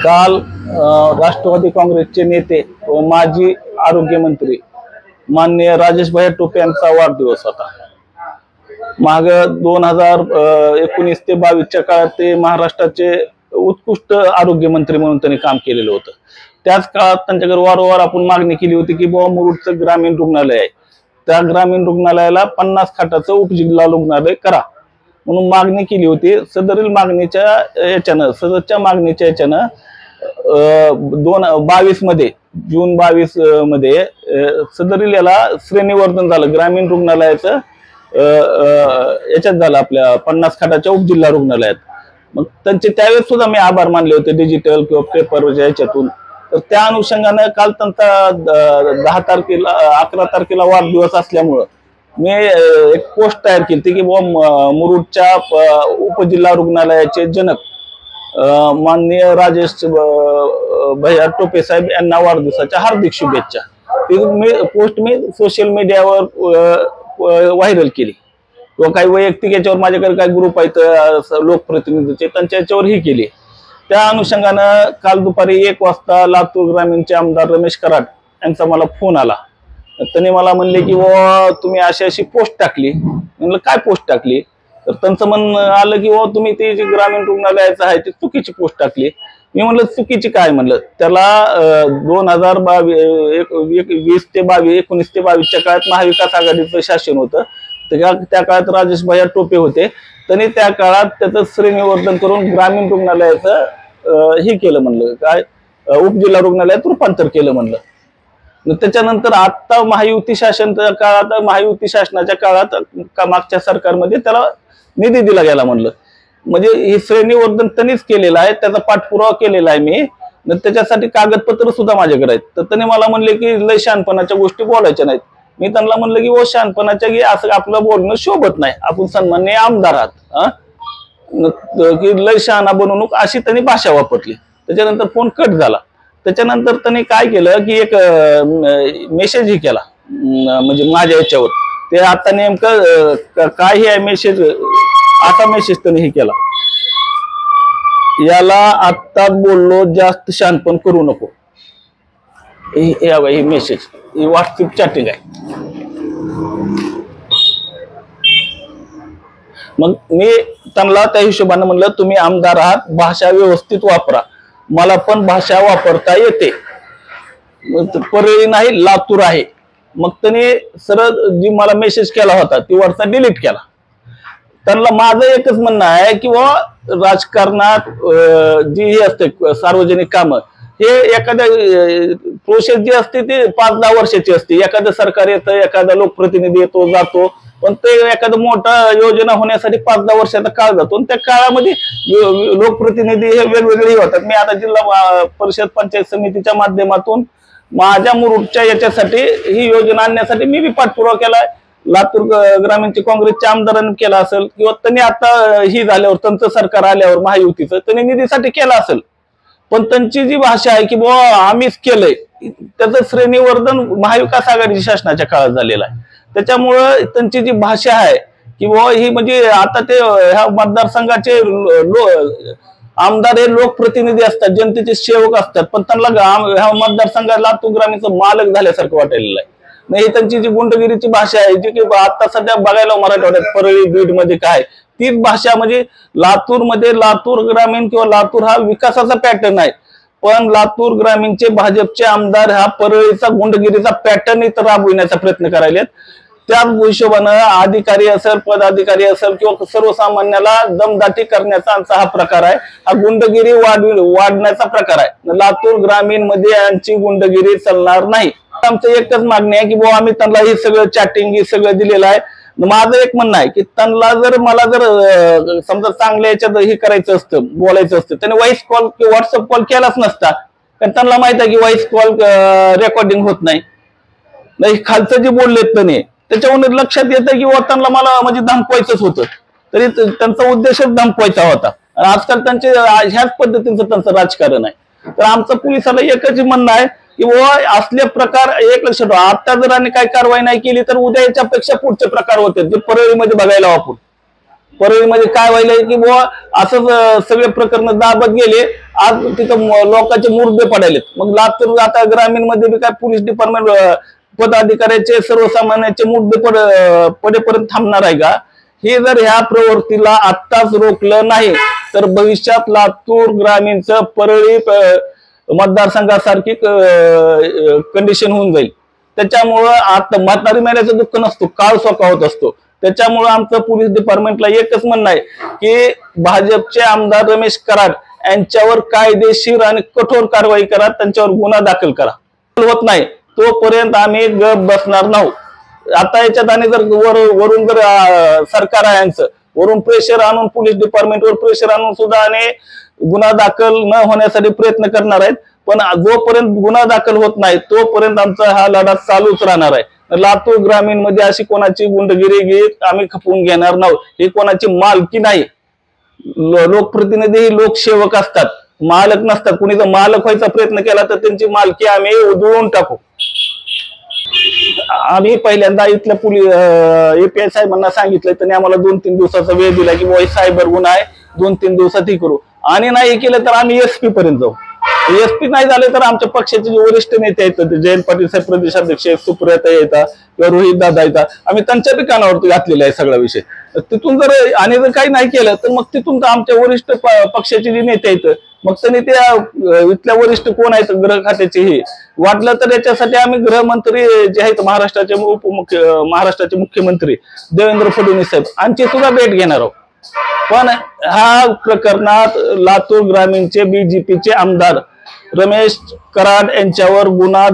काल राष्ट्रवादी काँग्रेसचे नेते व माजी आरोग्य मंत्री माननीय राजेश भाई टोपे यांचा वाढदिवस होता। माग 2019 ते 22च्या काळात ते महाराष्ट्राचे उत्कृष्ट आरोग्य मंत्री म्हणून त्यांनी काम केलेलं होतं। त्याच काळात त्यांच्याकडे वारंवार आपण मागणी केली होती की बुवा मुरुडचं ग्रामीण रुग्णालय आहे, त्या ग्रामीण रुग्णालयाला 50 खाटाचं उपजिल्हा रुग्णालय करा म्हणून मागणी केली होती। सदरील मागणीच्या मागणीच्या 2022 मध्ये जून 22 मध्ये सदरील याला श्रेणीवर्धन झालं। ग्रामीण रुग्णालयाचं याच्यात झालं आपल्या 50 खाटाच्या उपजिल्हा रुग्णालयात। मग त्यांचे त्यावेळेस सुद्धा मी आभार मानले होते डिजिटल किंवा पेपरच्या याच्यातून। तर त्या अनुषंगाने काल त्यांचा 11 तारखेला वाढदिवस असल्यामुळं मी एक पोस्ट तयार केली की मुरुडच्या उपजिल्हा रुग्णालयाचे जनक माननीय राजेश भैया टोपे साहेब यांना वाढदिवसाच्या हार्दिक शुभेच्छा। ती पोस्ट मी सोशल मीडियावर व्हायरल केली किंवा काही वैयक्तिक याच्यावर माझ्याकडे काही ग्रुप आहेत लोकप्रतिनिधीचे त्यांच्या याच्यावरही केली। त्या अनुषंगानं काल दुपारी 1 वाजता लातूर ग्रामीणचे आमदार रमेश कराड यांचा मला फोन आला। त्यांनी मला म्हणले की तुम्ही अशी पोस्ट टाकली। म्हणलं काय पोस्ट टाकली? तर त्यांचं म्हणणं आलं की तुम्ही ती जी ग्रामीण रुग्णालयाचं आहे ती चुकीची पोस्ट टाकली। मी म्हणलं चुकीची काय? म्हणलं त्याला 2019 ते 22च्या काळात महाविकास आघाडीचं शासन होतं। त्या काळात राजेश भाई टोपे होते, त्यांनी त्या काळात त्याचं श्रेणीवर्धन करून ग्रामीण रुग्णालयाचं हे केलं, म्हणलं काय उपजिल्हा रुग्णालयात रूपांतर केलं म्हणलं। त्याच्यानंतर आता महायुती शासनाच्या काळात महायुती काळात मागच्या सरकारमध्ये त्याला निधी दिला गेला म्हणलं। म्हणजे हे श्रेणीवर्धन त्यांनीच केलेलं आहे, त्याचा पाठपुरावा केलेला आहे मी, त्याच्यासाठी कागदपत्र सुद्धा माझ्याकडे आहेत। तर त्यांनी मला म्हणले की लय शहाणपणाच्या गोष्टी बोलायच्या नाहीत। मी त्यांना म्हणलं की शहाणपणाच्या की असं आपलं बोलणं शोभत नाही, आपण सन्माननीय आमदार आहात की लय शहाणा बनवू नको अशी त्यांनी भाषा वापरली। त्याच्यानंतर फोन कट झाला। त्याच्यानंतर त्यांनी काय केलं की एक मेसेजही केला म्हणजे माझ्या याच्यावर। ते आता नेमकं काय हे मेसेज त्यांनी हे केला, याला आत्ता बोललो जास्त शहाणपण करू नको, हे मेसेज ही व्हॉट्सअप चॅटिंग आहे। मग मी त्यांना त्या हिशोबाने म्हणलं तुम्ही आमदार आहात, भाषा व्यवस्थित वापरा, मला पण भाषा वापरता येते, परळी नाही लातूर आहे। मग त्यांनी सरळ जी मला मेसेज केला होता ती वरचा डिलीट केला। त्यांना माझं एकच म्हणणं आहे की राजकारणात जी हे असते सार्वजनिक कामं हे एखाद्या प्रोसेस जी असते ती 5-10 वर्षाची असते। एखादं सरकार येतं, एखादा लोकप्रतिनिधी येतो जातो, पण ते एखादं मोठा योजना होण्यासाठी 5-10 वर्षाचा काळ जातो। त्या काळामध्ये लोकप्रतिनिधी हे वेगवेगळे होतात। मी आता जिल्हा परिषद पंचायत समितीच्या माध्यमातून माझ्या मुरुडच्या याच्यासाठी ही योजना आणण्यासाठी मी बी पाठपुरावा केलाय। लातूर ग्रामीणचे काँग्रेसच्या आमदारांनी केला असेल किंवा त्यांनी आता ही झाल्यावर त्यांचं सरकार आल्यावर महायुतीचं त्यांनी निधीसाठी केला असेल, पण त्यांची जी भाषा आहे की आम्हीच केलंय त्याचं श्रेणीवर्धन महाविकास आघाडी शासनाच्या काळात झालेलं आहे। त्याच्यामुळं त्यांची जी भाषा आहे की ही म्हणजे आता ते ह्या मतदारसंघाचे आमदार हे लोकप्रतिनिधी असतात, जनतेचे सेवक असतात, पण त्यांना ह्या मतदारसंघात लातूर ग्रामीणचं मालक झाल्यासारखं वाटायलेलं आहे। नाही त्यांची जी गुंडगिरीची भाषा आहे जी की आता सध्या बघायला मराठवाड्यात परळी बीड मध्ये काय तीच भाषा, म्हणजे लातूर ग्रामीण किंवा लातूर हा विकासाचा पॅटर्न आहे, पण लातूर ग्रामीणचे भाजपचे आमदार हा परळीचा गुंडगिरीचा पॅटर्न इथं राबविण्याचा प्रयत्न करायलेत। त्याच हिशोबानं अधिकारी असेल, पदाधिकारी असेल किंवा सर्वसामान्याला दमदाटी करण्याचा आमचा हा प्रकार आहे, हा गुंडगिरी वाढण्याचा प्रकार आहे। लातूर ग्रामीण मध्ये यांची गुंडगिरी चालणार नाही। आमचं एकच मागणी आहे की आम्ही त्यांना हे सगळं चॅटिंग हे सगळं दिलेलं आहे। माझं एक म्हणणं आहे की त्यांना मला जर समजा चांगल्या याच्यात हे करायचं असतं, बोलायचं असतं, त्याने व्हॉइस कॉल किंवा व्हॉट्सअप कॉल केलाच नसता, कारण त्यांना माहित आहे की व्हॉइस कॉल रेकॉर्डिंग होत नाही। खालचं जे बोललेत त्याने त्याच्यावर लक्षात येतं की त्यांना मला म्हणजे धमकवायचंच होतं, तरी त्यांचा उद्देशच धमकवायचा होता। आजकाल त्यांचे ह्याच पद्धतीचं त्यांचं राजकारण आहे। तर आमचं पोलिसाला एकच म्हणणं आहे की असले प्रकार एक लक्षात ठेवा, आता जर आणि काही कारवाई नाही केली तर उद्या याच्यापेक्षा पुढचे प्रकार होते जे परळीमध्ये बघायला आपण। परळीमध्ये काय व्हायलंय की असं सगळे प्रकरण दाबत गेले आज तिथं लोकांचे मुर्दे पडायलेत। मग लातूर आता ग्रामीण मध्ये बी काय पोलीस डिपार्टमेंट पदाधिकाऱ्याचे सर्वसामान्यांचे मुद्दे पडेपर्यंत थांबणार आहे का? हे जर ह्या प्रवृत्तीला आत्ताच रोखलं नाही तर भविष्यात लातूर ग्रामीणचं परळी मतदारसंघासारखी कंडिशन होऊन जाईल। त्याच्यामुळं आता म्हातारी मेल्याचं दुःख नसतो, काळ सोकावत असतो। त्याच्यामुळं आमचं पोलीस डिपार्टमेंटला एकच म्हणणं आहे की भाजपचे आमदार रमेश कराड यांच्यावर कायदेशीर आणि कठोर कारवाई करा, त्यांच्यावर गुन्हा दाखल करा। होत नाही तोपर्यंत आम्ही गप बसणार नाही। आता याच्यात आणि जर वरून जर सरकार आहे यांचं वरून प्रेशर आणून पोलीस डिपार्टमेंटवर प्रेशर आणून सुद्धा आणि गुन्हा दाखल न होण्यासाठी प्रयत्न करणार आहेत। पण जोपर्यंत गुन्हा दाखल होत नाही तोपर्यंत आमचा हा लढा चालूच राहणार आहे। लातूर ग्रामीण मध्ये अशी कोणाची गुंडगिरी आम्ही खपवून घेणार नाही। ही कोणाची मालकी नाही। लोकप्रतिनिधी ही लोकसेवक असतात, मालक नसतात। कुणी जर मालक व्हायचा प्रयत्न केला तर त्यांची मालकी आम्ही उधळून टाकू। आम्ही पहिल्यांदा इथल्या API साहेबांना सांगितलं, त्यांनी आम्हाला 2-3 दिवसाचा वेळ दिला की बाबा सायबर गुन्हा आहे, 2-3 दिवसात ही करू। आणि नाही केलं तर आम्ही SP पर्यंत जाऊ। SP नाही झाले तर आमच्या पक्षाचे जे वरिष्ठ नेते आहेत, जयंत पाटील साहेब प्रदेशाध्यक्ष, सुप्रियाताई येतात किंवा रोहित दादा येतात, आम्ही त्यांच्या बी कानावरती घातलेला आहे सगळा विषय। तिथून जर आणि जर काही नाही केलं तर मग तिथून आमच्या वरिष्ठ पक्षाचे जे नेते आहेत मग त्यांनी त्या इथल्या वरिष्ठ कोण आहेत गृह खात्याचे हे वाटलं तर याच्यासाठी आम्ही गृहमंत्री जे आहेत महाराष्ट्राचे मुख्यमंत्री देवेंद्र फडणवीस साहेब यांची सुद्धा भेट घेणार आहोत। पण ह्या प्रकरणात लातूर ग्रामीणचे BJPचे आमदार रमेश कराड यांच्यावर गुन्हा